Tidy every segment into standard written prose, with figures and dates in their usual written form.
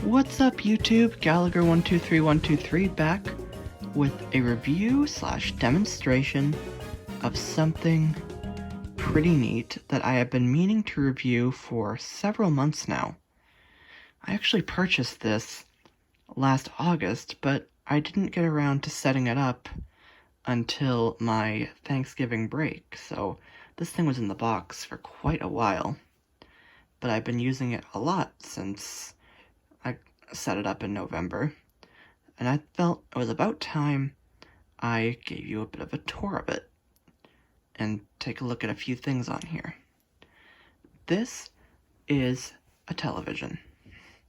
What's up YouTube? Gallagher123123 back with a review / demonstration of something pretty neat that I have been meaning to review for several months now. I actually purchased this last August, but I didn't get around to setting it up until my Thanksgiving break, so this thing was in the box for quite a while. But I've been using it a lot since I set it up in November, and I felt it was about time I gave you a bit of a tour of it and take a look at a few things on here. This is a television.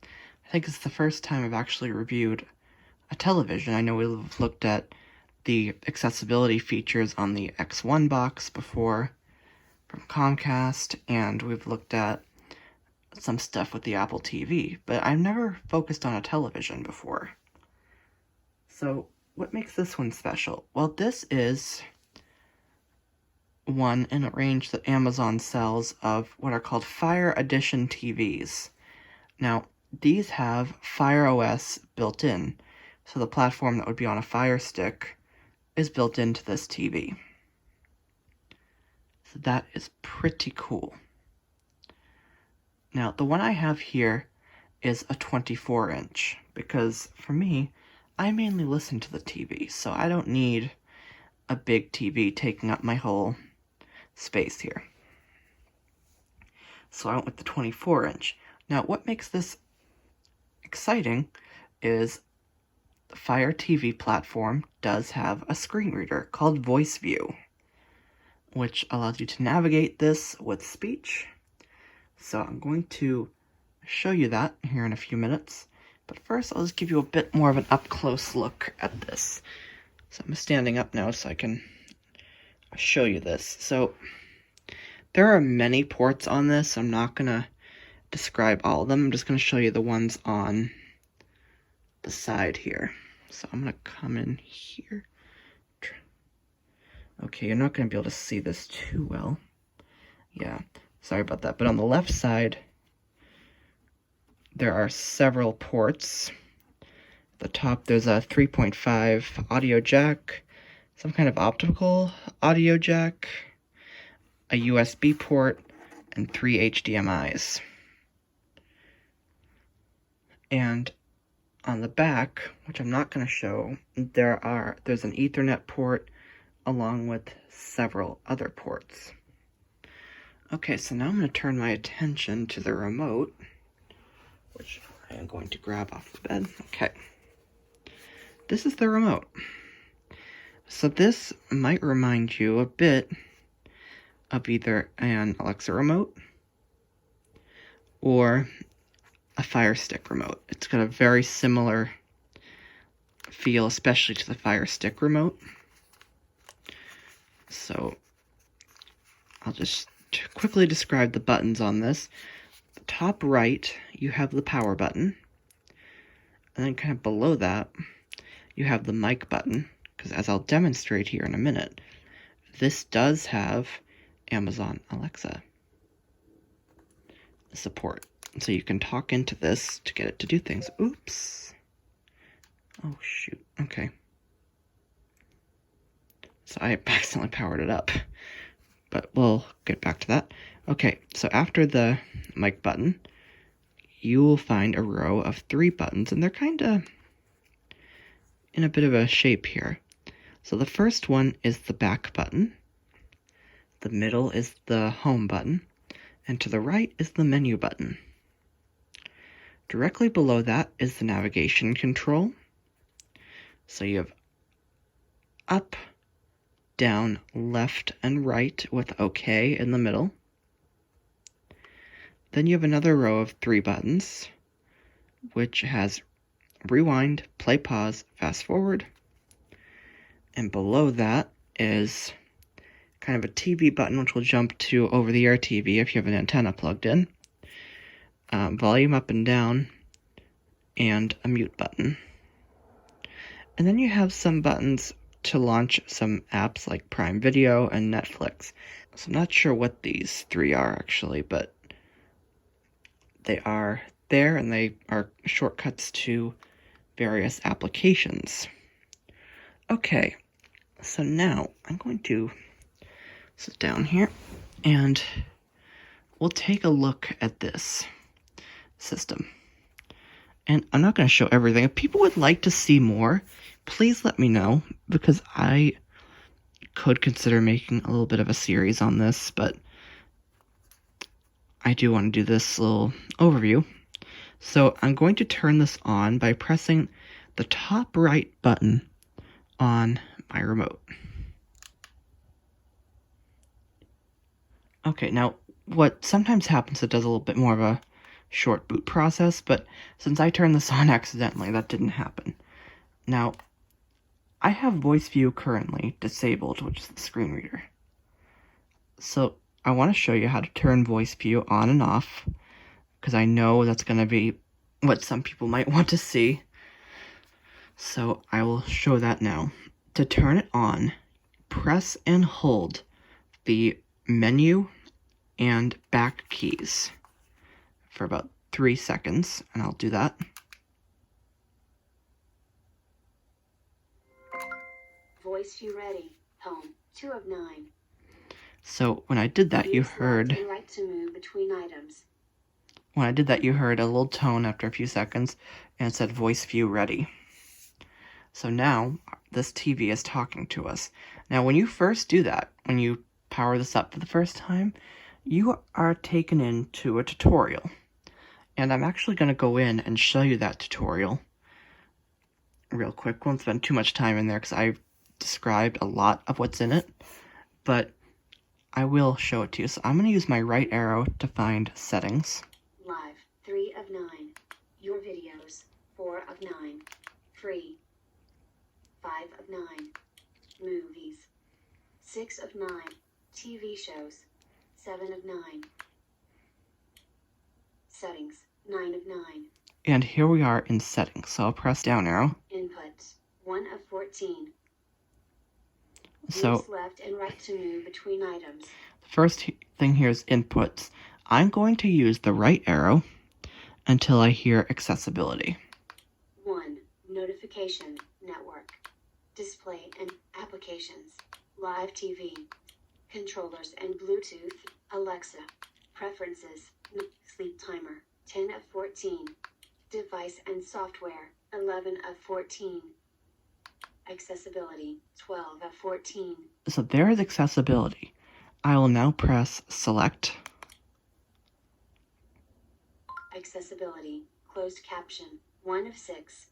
I think it's the first time I've actually reviewed a television. I know we've looked at the accessibility features on the X1 box before from Comcast, and we've looked at some stuff with the Apple TV, but I've never focused on a television before. So what makes this one special? Well, this is one in a range that Amazon sells of what are called Fire Edition TVs. Now, these have Fire OS built in, so the platform that would be on a Fire Stick is built into this TV. So that is pretty cool. Now, the one I have here is a 24-inch, because for me, I mainly listen to the TV, so I don't need a big TV taking up my whole space here. So I went with the 24-inch. Now, what makes this exciting is the Fire TV platform does have a screen reader called VoiceView, which allows you to navigate this with speech. So I'm going to show you that here in a few minutes, but first I'll just give you a bit more of an up-close look at this. So I'm standing up now so I can show you this. So there are many ports on this. I'm not going to describe all of them. I'm just going to show you the ones on the side here. So I'm going to come in here. Okay, you're not going to be able to see this too well. Yeah. Sorry about that, but on the left side, there are several ports. At the top, there's a 3.5 audio jack, some kind of optical audio jack, a USB port, and 3 HDMIs. And on the back, which I'm not going to show, there's an Ethernet port along with several other ports. Okay, so now I'm going to turn my attention to the remote, which I am going to grab off the bed. Okay. This is the remote. So this might remind you a bit of either an Alexa remote or a Fire Stick remote. It's got a very similar feel, especially to the Fire Stick remote. So I'll just to quickly describe the buttons on this. The top right, you have the power button. And then kind of below that, you have the mic button. Because as I'll demonstrate here in a minute, this does have Amazon Alexa support. So you can talk into this to get it to do things. Oops. Oh, shoot. Okay. So I accidentally powered it up. But we'll get back to that. Okay, so after the mic button, you will find a row of 3 buttons, and they're kind of in a bit of a shape here. So the first one is the back button, the middle is the home button, and to the right is the menu button. Directly below that is the navigation control. So you have up, down, left, and right with OK in the middle. Then you have another row of 3 buttons, which has rewind, play, pause, fast forward. And below that is kind of a TV button, which will jump to over-the-air TV if you have an antenna plugged in. Volume up and down, and a mute button. And then you have some buttons to launch some apps like Prime Video and Netflix. So I'm not sure what these 3 are actually, but they are there, and they are shortcuts to various applications. Okay, so now I'm going to sit down here and we'll take a look at this system. And I'm not going to show everything. If people would like to see more, please let me know, because I could consider making a little bit of a series on this, but I do want to do this little overview. So I'm going to turn this on by pressing the top right button on my remote. Okay, now what sometimes happens, it does a little bit more of a short boot process, but since I turned this on accidentally, that didn't happen. Now, I have VoiceView currently disabled, which is the screen reader. So I want to show you how to turn VoiceView on and off, because I know that's going to be what some people might want to see. So I will show that now. To turn it on, press and hold the menu and back keys for about 3 seconds, and I'll do that. VoiceView ready. Home. 2 of 9. So when I did that, you heard... Right to move between items. When I did that, you heard a little tone after a few seconds, and it said VoiceView ready. So now, this TV is talking to us. Now, when you first do that, when you power this up for the first time, you are taken into a tutorial. And I'm actually going to go in and show you that tutorial real quick. Won't spend too much time in there because I've described a lot of what's in it, but I will show it to you. So I'm going to use my right arrow to find settings. Live, 3 of 9. Your videos, 4 of 9. Free, 5 of 9. Movies, 6 of 9. TV shows, 7 of 9. Settings, 9 of 9. And here we are in settings, so I'll press down arrow. Inputs, 1 of 14. So use left and right to move between items. The first thing here is inputs. I'm going to use the right arrow until I hear accessibility. 1. Notification, network, display and applications, live TV, controllers and Bluetooth, Alexa, preferences, sleep timer, 10 of 14, device and software, 11 of 14, accessibility, 12 of 14. So there is accessibility. I will now press select. Accessibility, closed caption, 1 of 6.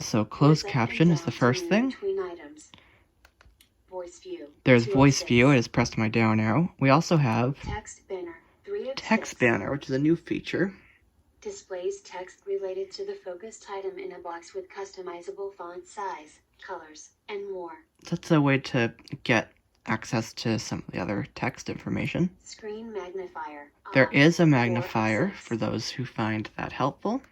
So closed caption is the first thing. Between items. Voice view. There's voice view. I just pressed my down arrow. We also have text banner. 3 of text 6. banner, which is a new feature. Displays text related to the focused item in a box with customizable font size, colors, and more. That's a way to get access to some of the other text information. Screen magnifier. There is a magnifier for those who find that helpful.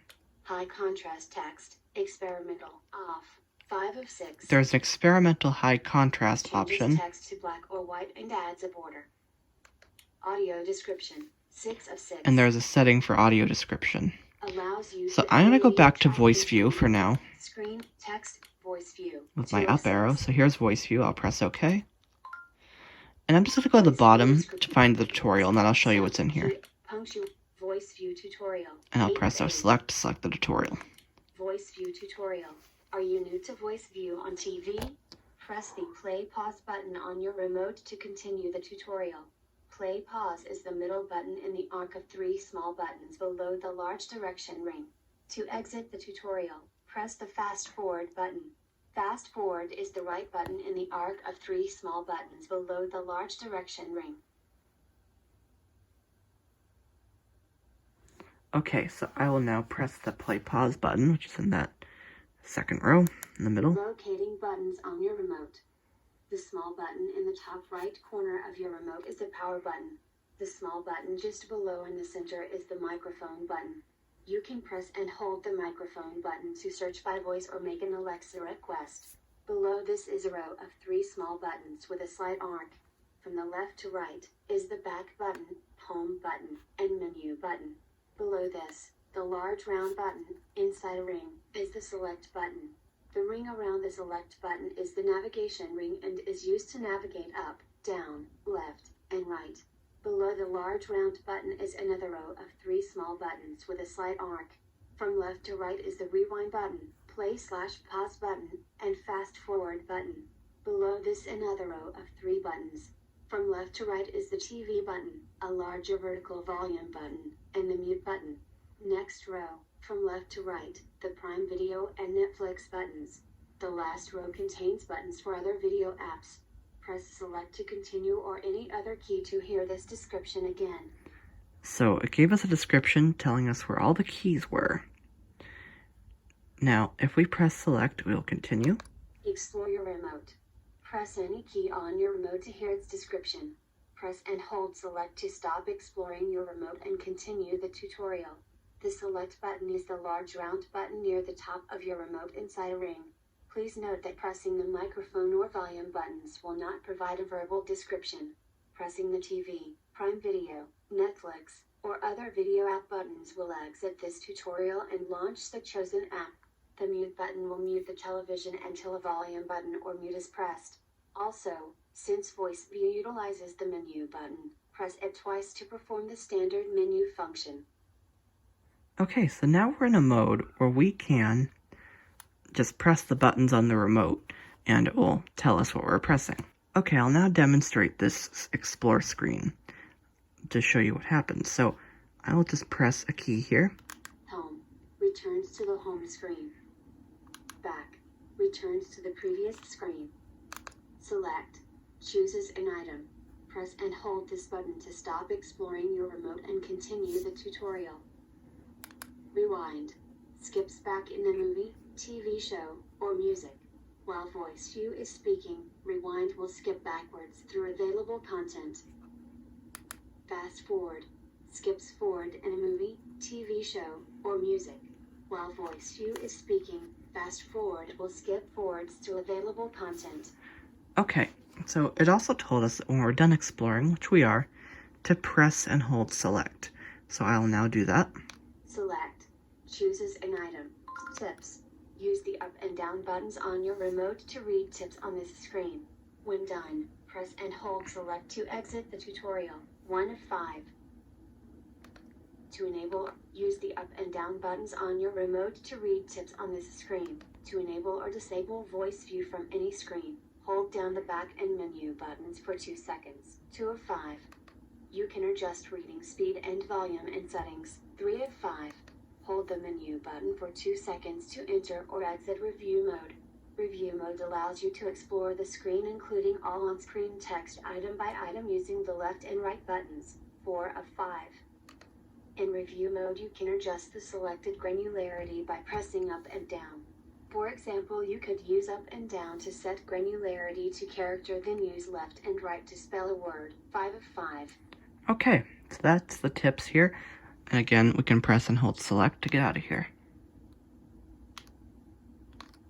High contrast text. Experimental. Off. 5 of 6. There's an experimental high contrast Changes option. Text to black or white and adds a border. Audio description. 6 of 6. And there's a setting for audio description. Allows you So I'm going to go back to voice view for now. Screen, text, voice view. With my up arrow. So here's voice view. I'll press OK. And I'm just going to go to the bottom to find the tutorial, and then I'll show you what's in here. Voice view tutorial. And I'll press our select to select the tutorial. Voice view tutorial. Are you new to voice view on TV? Press the play pause button on your remote to continue the tutorial. Play pause is the middle button in the arc of 3 small buttons below the large direction ring. To exit the tutorial, press the fast forward button. Fast forward is the right button in the arc of 3 small buttons below the large direction ring. Okay, so I will now press the play pause button, which is in that second row in the middle. Locating buttons on your remote. The small button in the top right corner of your remote is the power button. The small button just below in the center is the microphone button. You can press and hold the microphone button to search by voice or make an Alexa request. Below this is a row of 3 small buttons with a slight arc. From the left to right is the back button, home button, and menu button. Below this, the large round button, inside a ring, is the select button. The ring around the select button is the navigation ring and is used to navigate up, down, left, and right. Below the large round button is another row of 3 small buttons with a slight arc. From left to right is the rewind button, play/pause button, and fast forward button. Below this another row of 3 buttons. From left to right is the TV button, a larger vertical volume button, and the mute button. Next row, from left to right, the Prime Video and Netflix buttons. The last row contains buttons for other video apps. Press select to continue or any other key to hear this description again. So it gave us a description telling us where all the keys were. Now, if we press select, we'll continue. Explore your remote. Press any key on your remote to hear its description. Press and hold select to stop exploring your remote and continue the tutorial. The select button is the large round button near the top of your remote inside a ring. Please note that pressing the microphone or volume buttons will not provide a verbal description. Pressing the TV, Prime Video, Netflix, or other video app buttons will exit this tutorial and launch the chosen app. The mute button will mute the television until a volume button or mute is pressed. Also, since VoiceView utilizes the menu button, press it twice to perform the standard menu function. Okay, so now we're in a mode where we can just press the buttons on the remote and it will tell us what we're pressing. Okay, I'll now demonstrate this explore screen to show you what happens. So I will just press a key here. Home returns to the home screen. Back returns to the previous screen. Select chooses an item. Press and hold this button to stop exploring your remote and continue the tutorial. Rewind skips back in the movie, TV show, or music. While VoiceView is speaking, rewind will skip backwards through available content. Fast forward skips forward in a movie, TV show, or music. While VoiceView is speaking, fast forward will skip forwards to available content. Okay, so it also told us that when we're done exploring, which we are, to press and hold select. So I'll now do that. Select chooses an item. Tips. Use the up and down buttons on your remote to read tips on this screen. When done, press and hold select to exit the tutorial. 1 of 5. To enable, use the up and down buttons on your remote to read tips on this screen. To enable or disable VoiceView from any screen, hold down the back and menu buttons for 2 seconds. 2 of 5. You can adjust reading speed and volume in settings. 3 of 5. Hold the menu button for 2 seconds to enter or exit review mode. Review mode allows you to explore the screen including all on-screen text item by item using the left and right buttons. 4 of 5. In review mode you can adjust the selected granularity by pressing up and down. For example, you could use up and down to set granularity to character, then use left and right to spell a word. 5 of 5. Okay, so that's the tips here. And again, we can press and hold select to get out of here.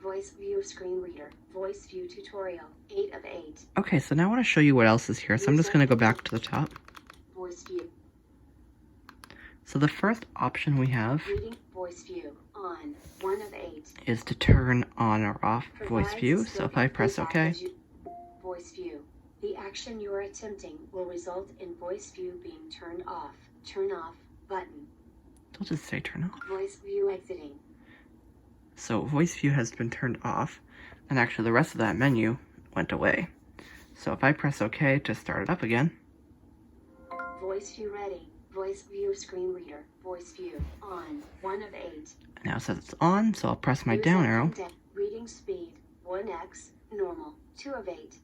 VoiceView screen reader. VoiceView tutorial. 8 of 8. Okay, so now I want to show you what else is here. So I'm just going to go back to the top. VoiceView. So the first option we have Reading VoiceView on. 1 of 8. is to turn on or off VoiceView. So if I press OK, VoiceView. The action you are attempting will result in VoiceView being turned off. Turn off button. it'll just say turn off. VoiceView exiting. So VoiceView has been turned off, and actually the rest of that menu went away. So if I press OK to start it up again, VoiceView ready. VoiceView screen reader. VoiceView on. 1 of 8. now it says it's on, so I'll press my down arrow. Reading speed 1x normal. 2 of 8.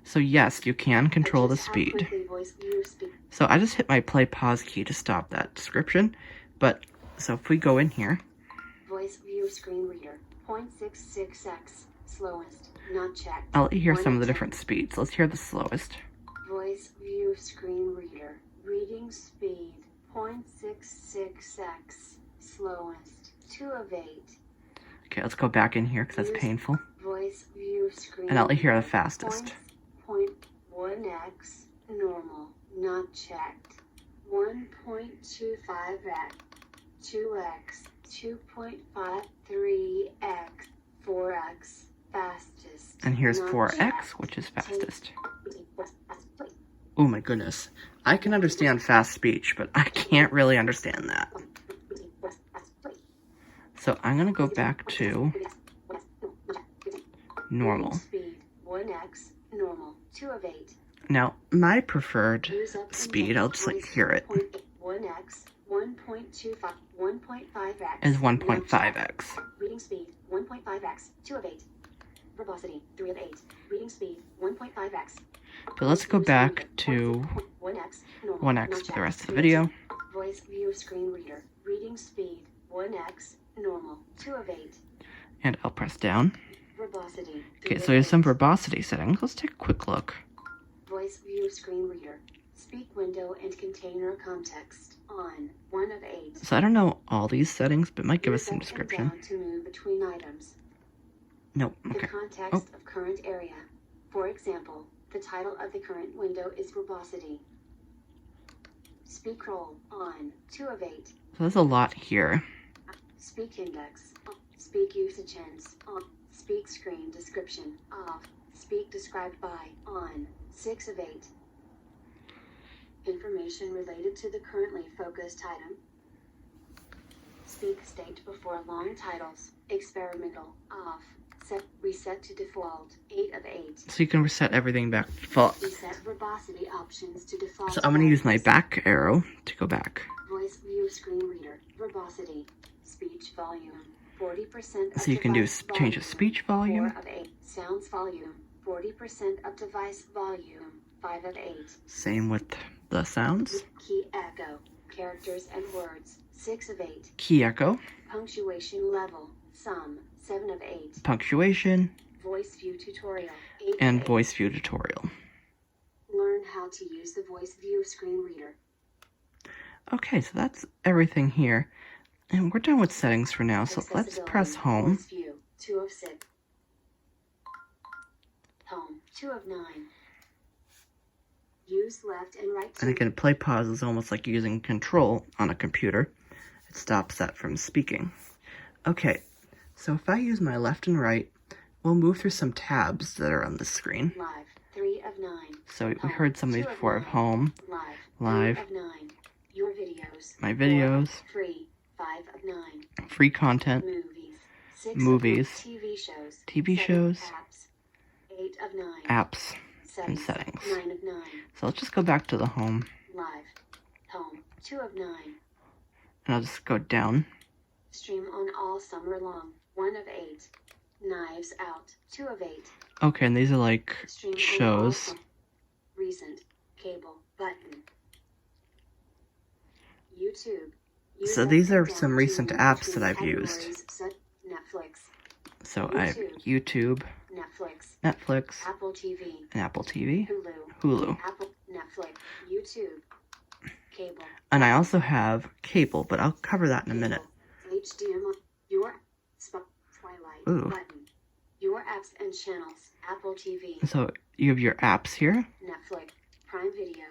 So yes, you can control the Adjust how speed. quickly VoiceView speed. So I just hit my play pause key to stop that description. But, so if we go in here, VoiceView screen reader 0.66x slowest not checked. I'll let you hear some of the 10. different speeds. Let's hear the slowest. VoiceView screen reader reading speed 0.66x slowest 2 of 8. Okay, let's go back in here because that's painful. VoiceView screen And I'll let you hear the reader, fastest. 0.1x normal not checked. 1.25x 2x, 2.5, 3x, 4x, fastest. And here's Not 4x, checked. which is fastest. Play. Oh my goodness. I can understand fast speech, but I can't really understand that. So I'm going to go back to normal. Speed, 1x, normal, 2 of 8. Now, my preferred Use up speed, I'll just like hear it, 1x, 1.25, 1.5x. is 1.5x. Reading speed, 1.5x, 2 of 8. Verbosity, 3 of 8. Reading speed, 1.5x. But let's go back to 1x, normal, 1x for the rest of the video. VoiceView screen reader, reading speed, 1x, normal, 2 of 8. And I'll press down. Verbosity. Okay, so there's some verbosity settings. Let's take a quick look. VoiceView screen reader, speak window and container context, on, 1 of 8. So I don't know all these settings, but it might give us Use some up and description. down to move between items. Nope, The okay. context of current area. For example, the title of the current window is verbosity. Speak role, on, 2 of 8. So there's a lot here. Speak index, speak usage ends, on, speak screen description, off, speak described by, on, 6 of 8. Information related to the currently focused item. Speak state before long titles, experimental, off, set, reset to default, 8 of 8. So you can reset everything back to default. Reset verbosity options to default. So I'm going to use my values. back arrow to go back. Voice view screen reader, verbosity, speech volume, 40%. So you can do change the speech volume. 4 of 8. Sounds volume, 40% of device volume, 5 of 8. Same with the sounds. Key echo, characters and words, 6 of 8. Key echo, Punctuation level, sum, 7 of 8. punctuation, Voice view tutorial, 8 and of 8. voice view tutorial. Learn how to use the voice view screen reader. Okay, so that's everything here. And we're done with settings for now, so let's Accessibility, press home. Voice view, 2 of 6. Home, 2 of 9. Use left and right And again, play pause is almost like using control on a computer. It stops that from speaking. Okay, so if I use my left and right, we'll move through some tabs that are on the screen. Live, 3 of 9. So we Home, heard some of these 2 of before of 9. home, Live, live, 3 of 9. Your videos. my videos, 4, 3, 5 of 9. free content, Movies. 6 movies, of 9. TV shows. TV 7 shows, apps. 8 of 9. apps, and Settings. settings. 9 of 9. So let's just go back to the home, Live. Home. 2 of 9. and I'll just go down. Stream on all summer long. 1 of 8. Knives Out. 2 of 8. Okay, and these are like Stream on all shows. recent. Cable. Button. YouTube. So these are some recent apps that I've used. Netflix. So I have YouTube, Netflix. Netflix, Apple TV. and Apple TV, Hulu. Hulu. Apple. Netflix. YouTube. Cable. And I also have cable, but I'll cover that in a minute. HDMI. Your Twilight. Ooh. Button. Your apps and channels. Apple TV. So you have your apps here. Netflix. Prime Video.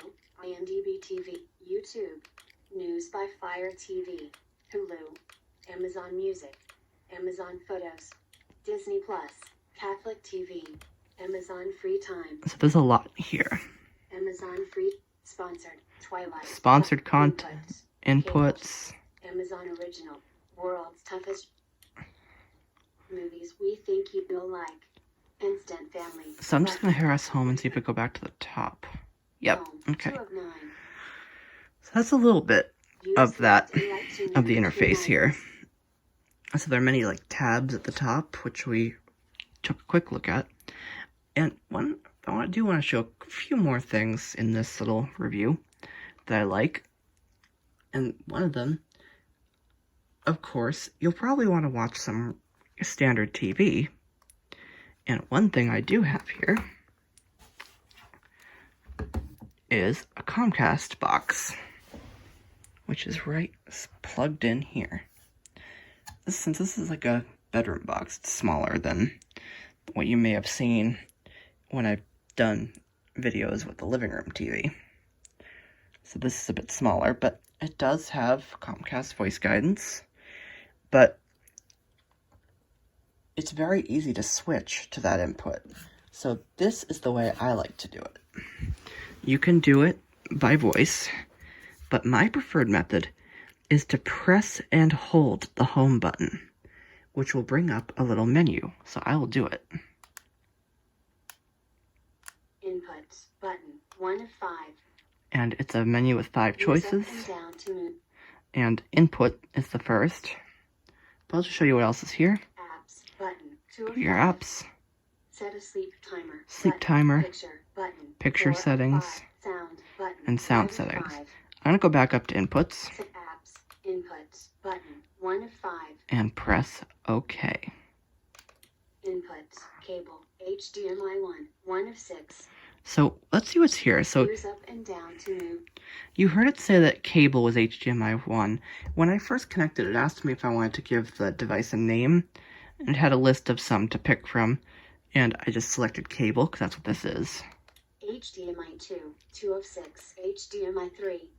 IMDb TV. YouTube. News by Fire TV. Hulu. Amazon Music. Amazon Photos. Disney Plus. Catholic TV. Amazon Free Time. So there's a lot here. Amazon Free. Sponsored. Twilight. Sponsored content, inputs. Amazon Original. World's Toughest Movies We Think You'll Like. Instant Family. So I'm just going to harass home and see if we go back to the top. Yep, Home, okay. 2 of 9. So that's a little bit Use of that, left and right to of the move interface between here. items. So there are many like tabs at the top, which we took a quick look at. And I do want to show a few more things in this little review that I like. And one of them, of course, you'll probably want to watch some standard TV. And one thing I do have here is a Comcast box, which is plugged in here. Since this is like a bedroom box, it's smaller than what you may have seen when I've done videos with the living room TV. So this is a bit smaller, but it does have Comcast voice guidance, but it's very easy to switch to that input. So this is the way I like to do it. You can do it by voice, but my preferred method is to press and hold the home button, which will bring up a little menu. So I will do it. Inputs button 1 of 5. And it's a menu with 5 choices. Use up and down to move. And input is the first. But I'll just show you what else is here. Apps button 2 of Your 5. apps. Set a sleep timer. Sleep button. timer. Picture button. Picture 4 of settings. 5. Sound button. And sound 5 of settings. 5. I'm going to go back up to inputs. Set apps inputs button 1 of 5. And press OK. Inputs cable HDMI 1 of 6. So let's see what's here. So Use up and down to move. you heard it say that cable was HDMI 1. When I first connected, it asked me if I wanted to give the device a name. And it had a list of some to pick from. And I just selected cable, because that's what this is. HDMI 2 of 6. HDMI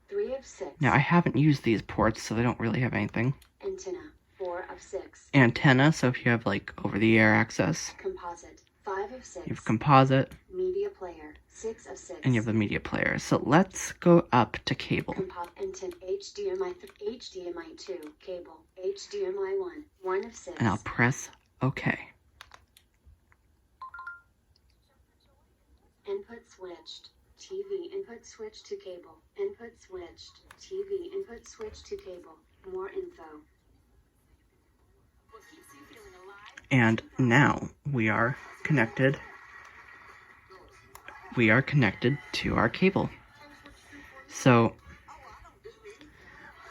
3 of 6. Now, I haven't used these ports, so they don't really have anything. Antenna 4 of 6. Antenna, so if you have, like, over-the-air access. Composite 5 of 6. You have composite. Media player 6 of 6. And you have the media player. So let's go up to cable. Antenna HDMI 2 cable HDMI 1 of 6. And I'll press OK. Input switched. TV input switched to cable. Input switched. TV input switched to cable. More info. And now we are connected. We are connected to our cable. So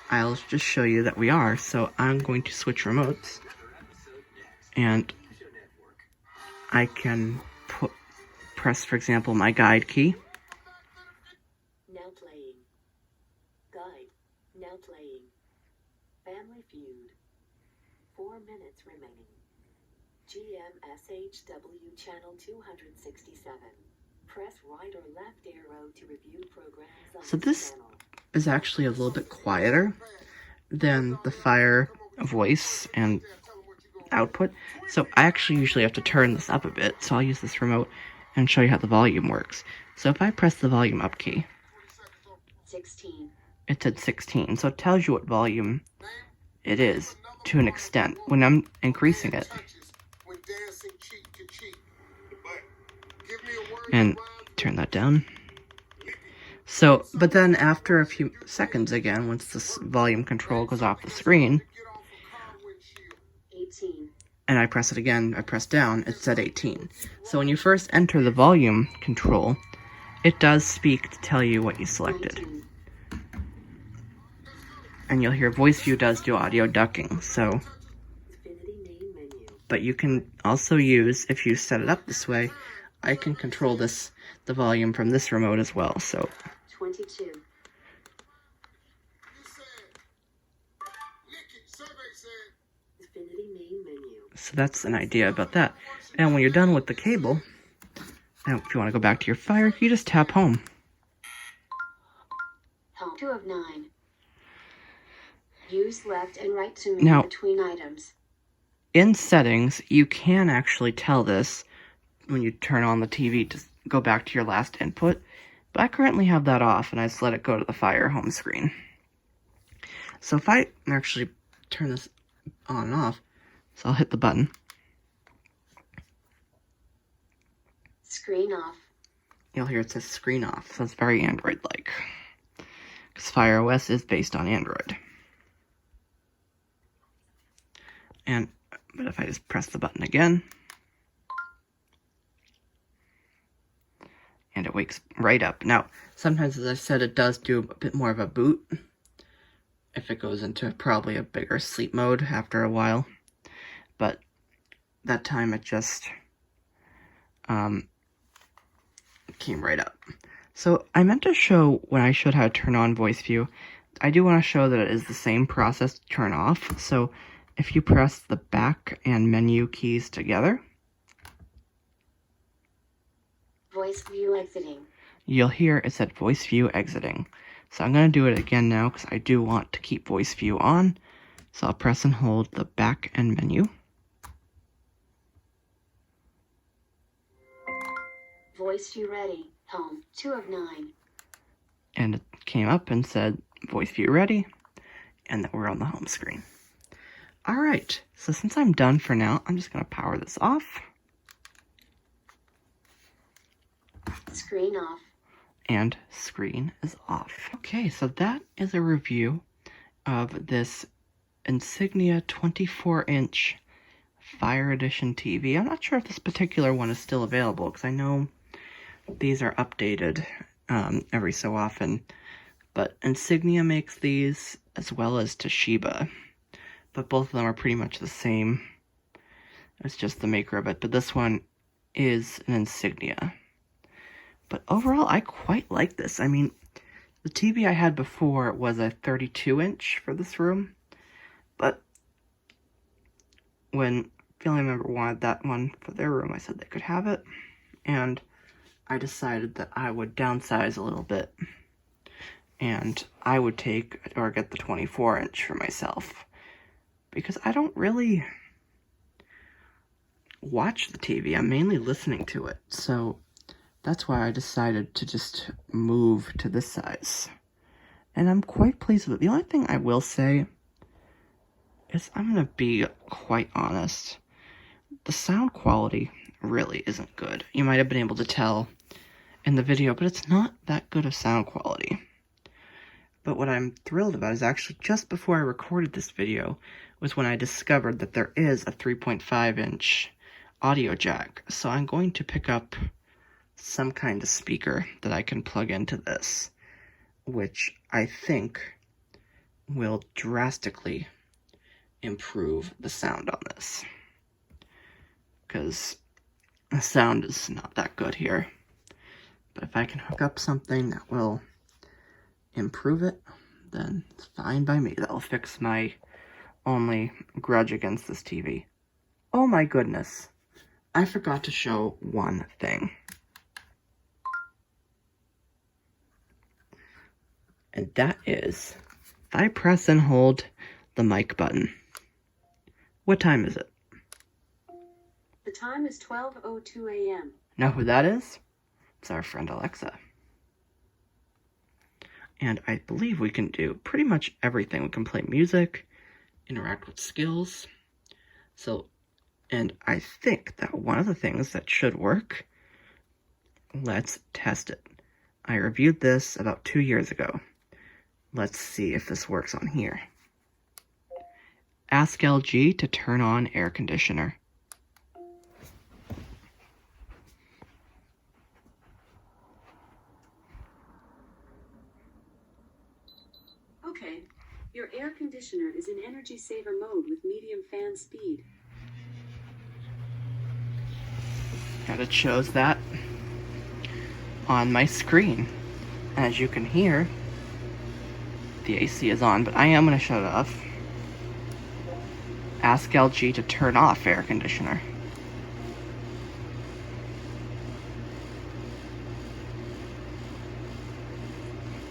I'll just show you that we are. So I'm going to switch remotes. And I can press, for example, my guide key. Now playing. Guide. Now playing. Family Feud. 4 minutes remaining. GMSHW channel 267. Press right or left arrow to review programs on So this channel. is actually a little bit quieter than the Fire voice and output. So I actually usually have to turn this up a bit. So I'll use this remote and show you how the volume works. So if I press the volume up key, 16. it said 16. So it tells you what volume it is to an extent. When I'm increasing it, and turn that down. So, but then after a few seconds again, once this volume control goes off the screen, 18. and I press it again, I press down, it said 18. So when you first enter the volume control, it does speak to tell you what you selected. 19. And you'll hear VoiceView does do audio ducking, so, Infinity main menu. but you can also use, if you set it up this way, I can control the volume from this remote as well, so. 22. Infinity main menu. So that's an idea about that. And when you're done with the cable, now if you want to go back to your Fire, you just tap home. Home 2 of 9. Use left and right to move Now- between items. In settings, you can actually tell this when you turn on the TV to go back to your last input. But I currently have that off, and I just let it go to the Fire home screen. So if I actually turn this on and off, so I'll hit the button. Screen off. You'll hear it says screen off, so it's very Android-like. Because Fire OS is based on Android. But if I just press the button again, and it wakes right up. Now, sometimes, as I said, it does do a bit more of a boot if it goes into probably a bigger sleep mode after a while. But that time it just came right up. So I meant to show when I showed how to turn on VoiceView, I do want to show that it is the same process to turn off. So if you press the back and menu keys together, Voice view exiting. you'll hear it said VoiceView exiting. So I'm going to do it again now because I do want to keep VoiceView on. So I'll press and hold the back end menu. VoiceView ready. Home. 2 of 9. And it came up and said VoiceView ready, and that we're on the home screen. Alright, so since I'm done for now, I'm just going to power this off. Screen off. And screen is off. Okay, so that is a review of this Insignia 24-inch Fire Edition TV. I'm not sure if this particular one is still available, because I know these are updated every so often. But Insignia makes these, as well as Toshiba. But both of them are pretty much the same. It's just the maker of it. But this one is an Insignia. But overall, I quite like this. I mean, the TV I had before was a 32-inch for this room. But when family member wanted that one for their room, I said they could have it. And I decided that I would downsize a little bit. And I would take or get the 24-inch for myself. Because I don't really watch the TV. I'm mainly listening to it. So that's why I decided to just move to this size. And I'm quite pleased with it. The only thing I will say is I'm going to be quite honest. The sound quality really isn't good. You might have been able to tell in the video, but it's not that good of sound quality. But what I'm thrilled about is actually just before I recorded this video was when I discovered that there is a 3.5-inch audio jack. So I'm going to pick up some kind of speaker that I can plug into this, which I think will drastically improve the sound on this. Because the sound is not that good here. But if I can hook up something that will improve it, then it's fine by me. That'll fix my only grudge against this TV. Oh my goodness. I forgot to show one thing. And that is, if I press and hold the mic button. What time is it? The time is 12:02 a.m. Know who that is? It's our friend Alexa. And I believe we can do pretty much everything. We can play music, interact with skills. So, and I think that one of the things that should work, let's test it. I reviewed this about 2 years ago. Let's see if this works on here. Ask LG to turn on air conditioner. Okay, your air conditioner is in energy saver mode with medium fan speed. And it shows that on my screen. And as you can hear, the AC is on, but I am going to shut it off. Ask LG to turn off air conditioner.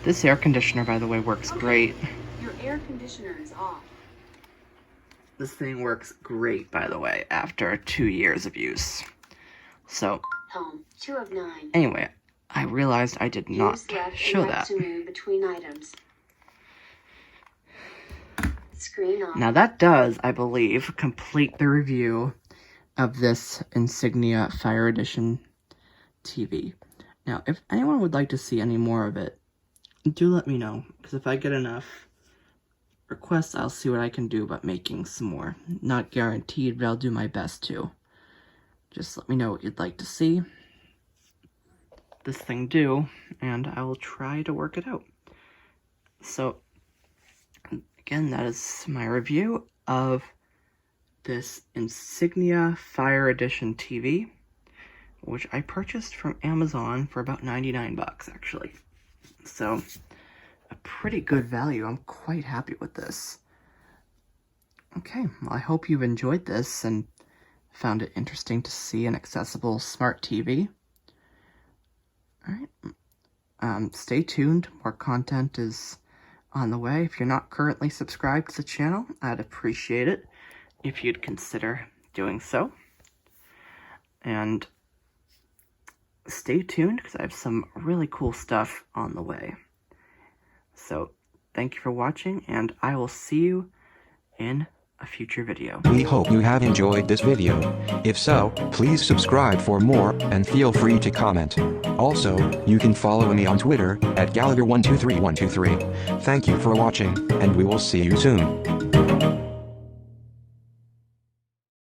This air conditioner, by the way, works great. Your air conditioner is off. This thing works great, by the way, after 2 years of use. So, Home. 2 of 9. anyway, I realized I did not Use left show and right that. to move between items. Screen off. Now that does, I believe, complete the review of this Insignia Fire Edition TV. Now, if anyone would like to see any more of it, do let me know, because if I get enough requests, I'll see what I can do about making some more. Not guaranteed, but I'll do my best to. Just let me know what you'd like to see this thing do, and I will try to work it out. So, again, that is my review of this Insignia Fire Edition TV, which I purchased from Amazon for about 99 bucks, actually. So, a pretty good value. I'm quite happy with this. Okay, well, I hope you've enjoyed this and found it interesting to see an accessible smart TV. Alright, Stay tuned, more content is on the way. If you're not currently subscribed to the channel, I'd appreciate it if you'd consider doing so. And stay tuned, because I have some really cool stuff on the way. So, thank you for watching, and I will see you in a future video. We hope you have enjoyed this video. If so, please subscribe for more, and feel free to comment. Also, you can follow me on Twitter, at Gallagher123123. Thank you for watching, and we will see you soon.